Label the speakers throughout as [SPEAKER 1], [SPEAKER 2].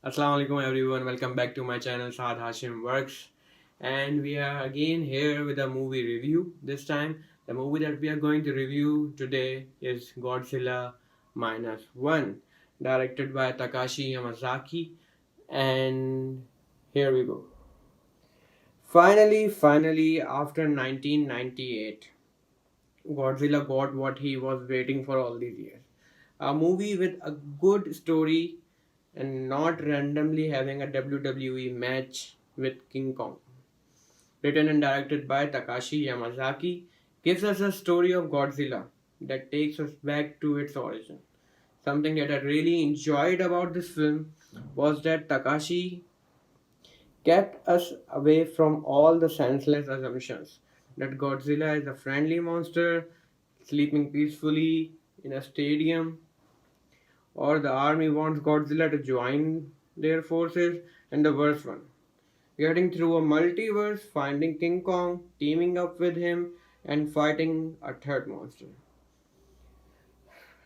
[SPEAKER 1] Assalamu alaikum everyone, welcome back to my channel Saad Hashim Works, and we are again here with a movie review. This time the movie that we are going to review today is Godzilla Minus One, directed by Takashi Yamazaki, and here we go. Finally, after 1998, Godzilla got what he was waiting for all these years. A movie with a good story and not randomly having a WWE match with King Kong. Written and directed by Takashi Yamazaki, gives us a story of Godzilla that takes us back to its origin. Something that I really enjoyed about this film was that Takashi kept us away from all the senseless assumptions that Godzilla is a friendly monster sleeping peacefully in a stadium, or the army wants Godzilla to join their forces, and the worst one, getting through a multiverse, finding King Kong, teaming up with him, and fighting a third monster.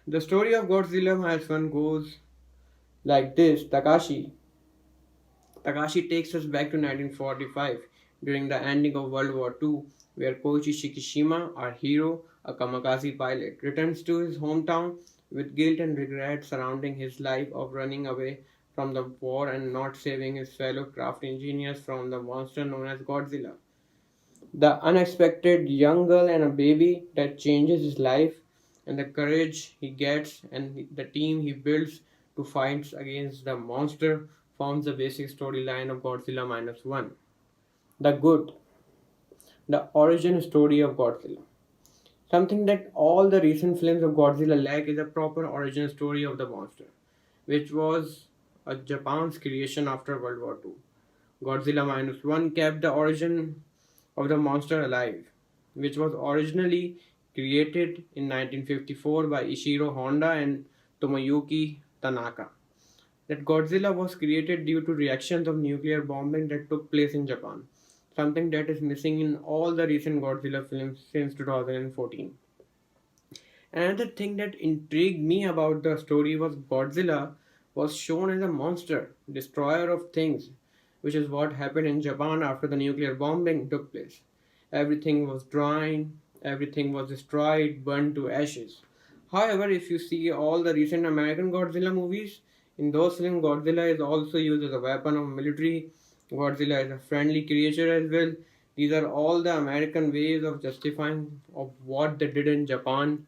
[SPEAKER 1] The story of Godzilla Minus One goes like this. Takashi takes us back to 1945 during the ending of World War II, where Koichi Shikishima, our hero, a Kamakazi pilot, returns to his hometown with guilt and regret surrounding his life of running away from the war and not saving his fellow craft engineers from the monster known as Godzilla. The unexpected young girl and a baby that changes his life, and the courage he gets and the team he builds to fight against the monster forms the basic storyline of Godzilla Minus One. The good, the origin story of Godzilla. Something that all the recent films of Godzilla lack is a proper origin story of the monster, which was a Japan's creation after World War II. Godzilla Minus One kept the origin of the monster alive, which was originally created in 1954 by Ishiro Honda and Tomoyuki Tanaka. That Godzilla was created due to reactions of nuclear bombing that took place in Japan, something that is missing in all the recent Godzilla films since 2014. Another thing that intrigued me about the story was Godzilla was shown as a monster, destroyer of things, which is what happened in Japan after the nuclear bombing took place. Everything was drying, everything was destroyed, burned to ashes. However, if you see all the recent American Godzilla movies, in those films Godzilla is also used as a weapon of military. Godzilla is a friendly creature as well. These are all the American ways of justifying of what they did in Japan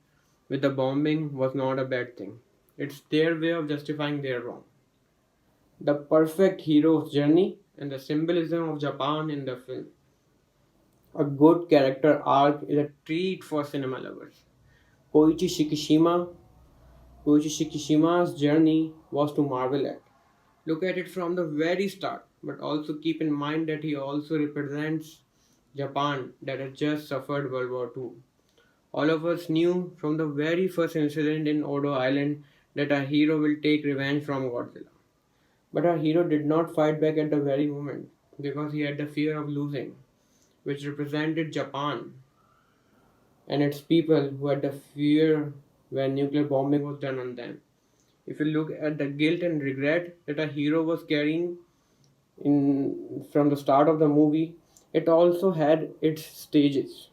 [SPEAKER 1] with the bombing was not a bad thing. It's their way of justifying their wrong. The perfect hero's journey and the symbolism of Japan in the film. A good character arc is a treat for cinema lovers. Koichi Shikishima, Koichi Shikishima's journey was to marvel at. Look at it from the very start, but also keep in mind that he also represents Japan that had just suffered World War II. All of us knew from the very first incident in Odo Island that our hero will take revenge from Godzilla. But our hero did not fight back at the very moment because he had the fear of losing, which represented Japan and its people who had the fear when nuclear bombing was done on them. If you look at the guilt and regret that our hero was carrying in from the start of the movie, it also had its stages.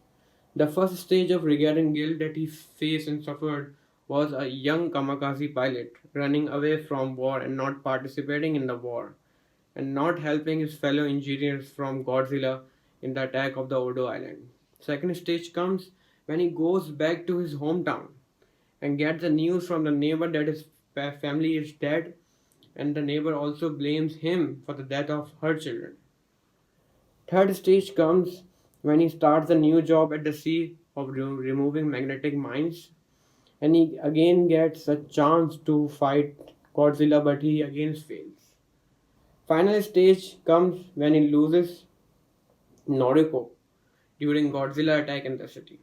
[SPEAKER 1] The first stage of regret and guilt that he faced and suffered was a young Kamakazi pilot running away from war and not participating in the war, and not helping his fellow engineers from Godzilla in the attack of the Odo Island. Second stage comes when he goes back to his hometown and gets the news from the neighbor that his family is dead, and the neighbor also blames him for the death of her children. Third stage comes when he starts a new job at the sea of removing magnetic mines, and he again gets a chance to fight Godzilla, but he again fails. Final stage comes when he loses Noriko during Godzilla attack in the city.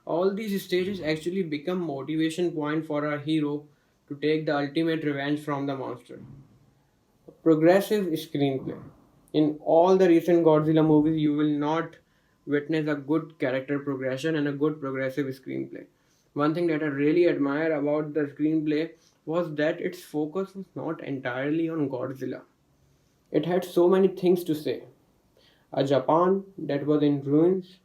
[SPEAKER 1] All these stages actually become motivation point for our hero to take the ultimate revenge from the monster. Progressive screenplay. In all the recent Godzilla movies, you will not witness a good character progression and a good progressive screenplay. One thing that I really admire about the screenplay was that its focus was not entirely on Godzilla. It had so many things to say. A Japan that was in ruins,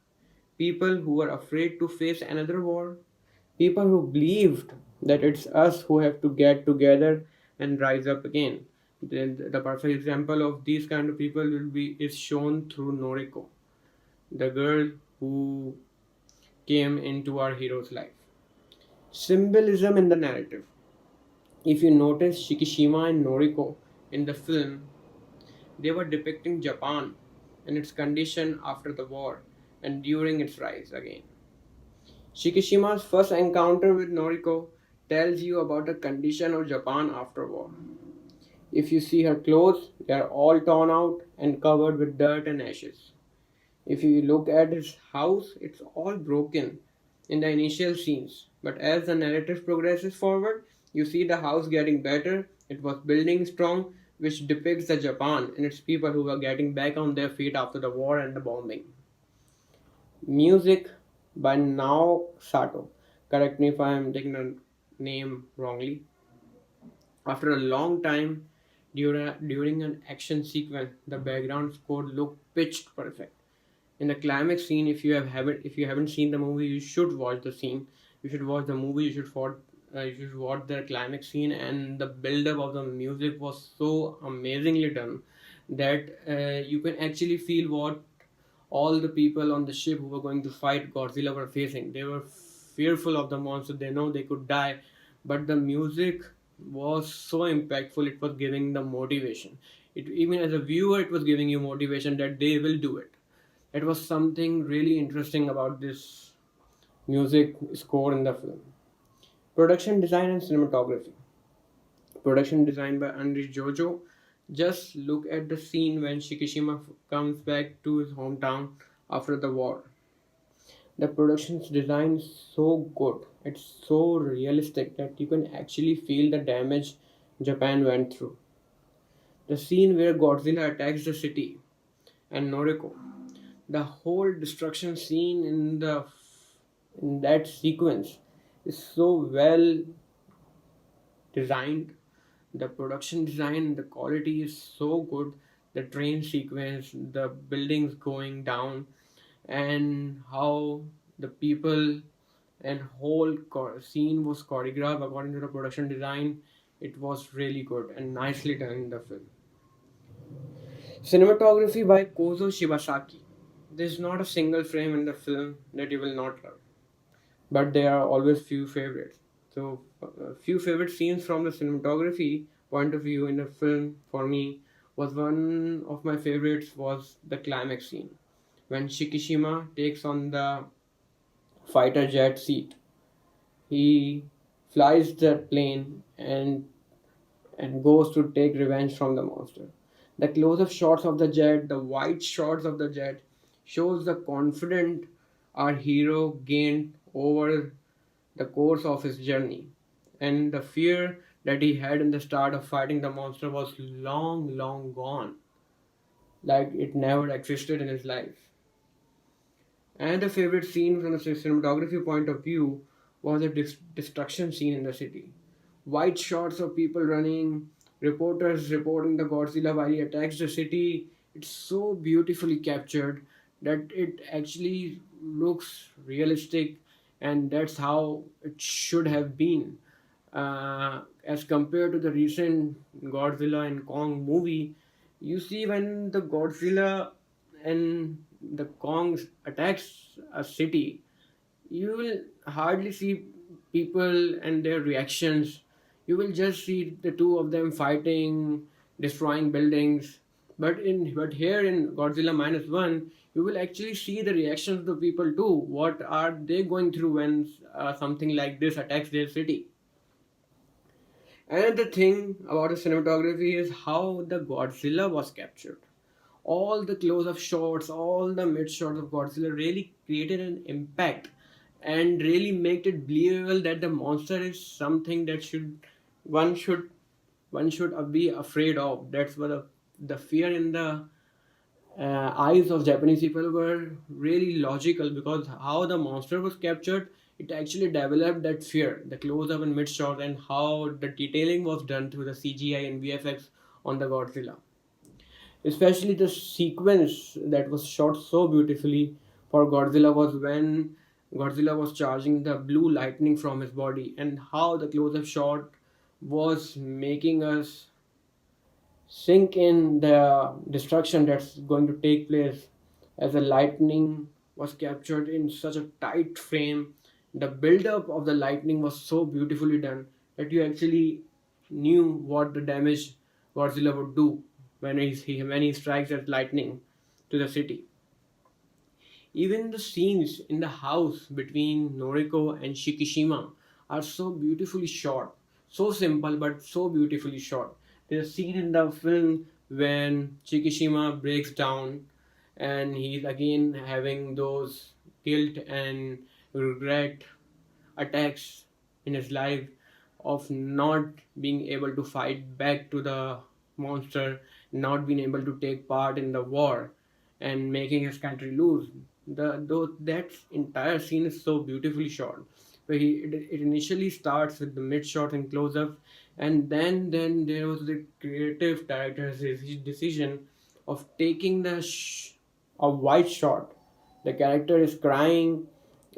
[SPEAKER 1] people who were afraid to face another war, people who believed that it's us who have to get together and rise up again. The perfect example of these kind of people will be is shown through Noriko, the girl who came into our hero's life. Symbolism in the narrative. If you notice Shikishima and Noriko in the film, they were depicting Japan and its condition after the war and during its rise again. Shikishima's first encounter with Noriko tells you about the condition of Japan after war. If you see her clothes, they are all torn out and covered with dirt and ashes. If you look at his house, it's all broken in the initial scenes. But as the narrative progresses forward, you see the house getting better. It was building strong, which depicts the Japan and its people who were getting back on their feet after the war and the bombing. Music by Nao Sato. Correct me if I am taking the name wrongly. After a long time, during an action sequence, the background score looked pitched perfect. In the climax scene, if you haven't seen the movie, you should watch the scene. You should watch the movie. You should watch the climax scene, and the build up of the music was so amazingly done that you can actually feel what all the people on the ship who were going to fight Godzilla were facing. They were fearful of the monster. They know they could die, but the music was so impactful. It was giving the motivation. It even as a viewer, it was giving you motivation that they will do it. It was something really interesting about this music score in the film. Production design and cinematography. Production design by Andres Jojo. Just look at the scene when Shikishima comes back to his hometown after the war. The production's design is so good. It's so realistic that you can actually feel the damage Japan went through. The scene where Godzilla attacks the city and Noriko. The whole destruction scene in that sequence is so well designed. The production design, the quality is so good. The train sequence, the buildings going down, and how the people and whole scene was choreographed according to the production design. It was really good and nicely done in the film. Cinematography by Kozo Shibasaki. There's not a single frame in the film that you will not love, but there are always few favorites. So, few favorite scenes from the cinematography point of view in the film for me was one of my favorites was the climax scene when Shikishima takes on the fighter jet seat. He flies the plane and goes to take revenge from the monster. The close-up shots of the jet, the wide shots of the jet, shows the confidence our hero gained over the course of his journey. And the fear that he had in the start of fighting the monster was long, long gone, like it never existed in his life. And the favorite scene from the cinematography point of view was the destruction scene in the city. Wide shots of people running, reporters reporting the Godzilla while he attacks the city. It's so beautifully captured that it actually looks realistic, and that's how it should have been. As compared to the recent Godzilla and Kong movie, you see when the Godzilla and the Kong attacks a city, you will hardly see people and their reactions. You will just see the two of them fighting, destroying buildings. But here in Godzilla Minus One, you will actually see the reactions of the people too. What are they going through when something like this attacks their city? Another thing about the cinematography is how the Godzilla was captured. All the close-up shots, all the mid shots of Godzilla really created an impact and really made it believable that the monster is something that one should one should be afraid of. That's what the fear in the eyes of Japanese people were really logical because how the monster was captured, It actually developed that fear, the close up and mid shot, and how the detailing was done through the CGI and VFX on the Godzilla. Especially the sequence that was shot so beautifully for Godzilla was when Godzilla was charging the blue lightning from his body, and how the close up shot was making us sink in the destruction that's going to take place as the lightning was captured in such a tight frame. The build up of the lightning was so beautifully done that you actually knew what the damage Godzilla would do when he strikes that lightning to the city. Even the scenes in the house between Noriko and Shikishima are so beautifully shot. So simple but so beautifully shot. There's a scene in the film when Shikishima breaks down and he's again having those guilt and regret attacks in his life of not being able to fight back to the monster, not being able to take part in the war, and making his country lose. That entire scene is so beautifully shot. Where it initially starts with the mid shot and close up, and then there was the creative director's decision of taking a wide shot. The character is crying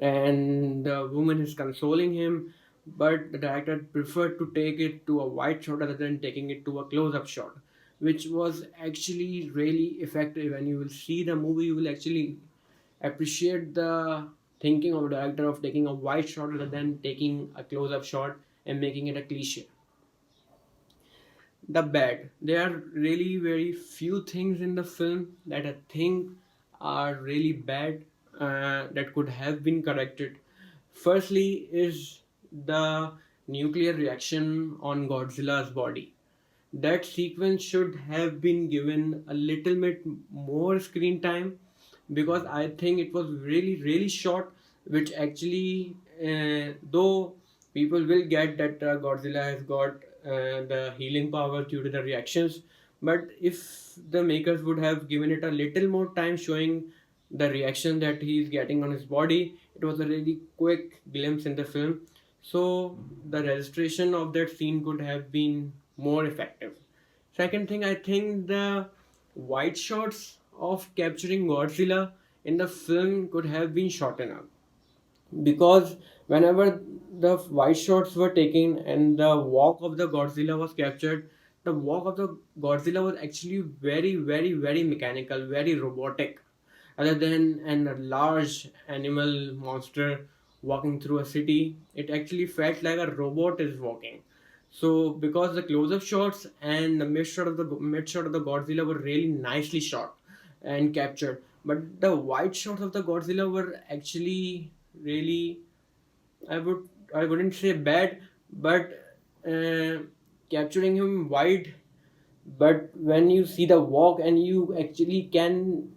[SPEAKER 1] and the woman is consoling him, but the director preferred to take it to a wide shot rather than taking it to a close-up shot, which was actually really effective. And you will see the movie, you will actually appreciate the thinking of the director of taking a wide shot rather than taking a close-up shot and making it a cliche. The bad. There are really very few things in the film that I think are really bad, that could have been corrected. Firstly, is the nuclear reaction on Godzilla's body. That sequence should have been given a little bit more screen time, because I think it was really really short, which actually, though people will get that Godzilla has got the healing power due to the reactions, but if the makers would have given it a little more time showing the reaction that he is getting on his body, it was a really quick glimpse in the film. So the registration of that scene could have been more effective. Second thing, I think the wide shots of capturing Godzilla in the film could have been shortened up, because whenever the wide shots were taken and the walk of the Godzilla was captured, the walk of the Godzilla was actually very, very, very mechanical, very robotic, other than a large animal monster walking through a city. It actually felt like a robot is walking. So because the close-up shots and the mid shot of the Godzilla were really nicely shot and captured, but the wide shots of the Godzilla were actually really, I wouldn't say bad, but capturing him wide. But when you see the walk and you actually can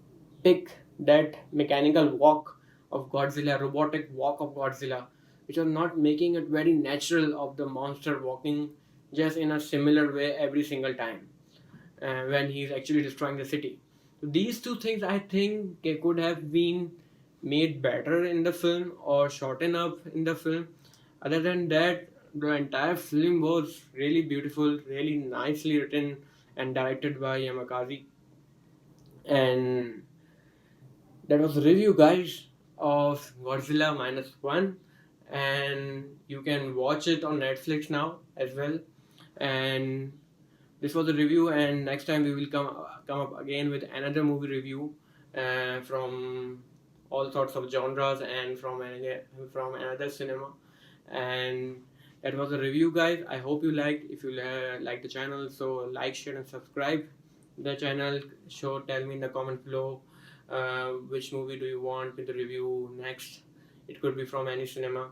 [SPEAKER 1] pick that mechanical walk of Godzilla, robotic walk of Godzilla, which are not making it very natural of the monster walking just in a similar way every single time when he's actually destroying the city. So these two things I think they could have been made better in the film or shortened up in the film. Other than that, the entire film was really beautiful, really nicely written and directed by Kamakazi. And that was a review, guys, of Godzilla Minus One, and you can watch it on Netflix now as well. And this was a review, and next time we will come up again with another movie review from all sorts of genres and from another cinema. And that was a review, guys. I hope you liked. If you like the channel, so like, share, and subscribe the channel. Show tell me in the comment below which movie do you want me to review next. It could be from any cinema.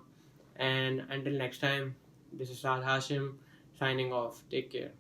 [SPEAKER 1] And until next time, this is Al Hashim signing off. Take care.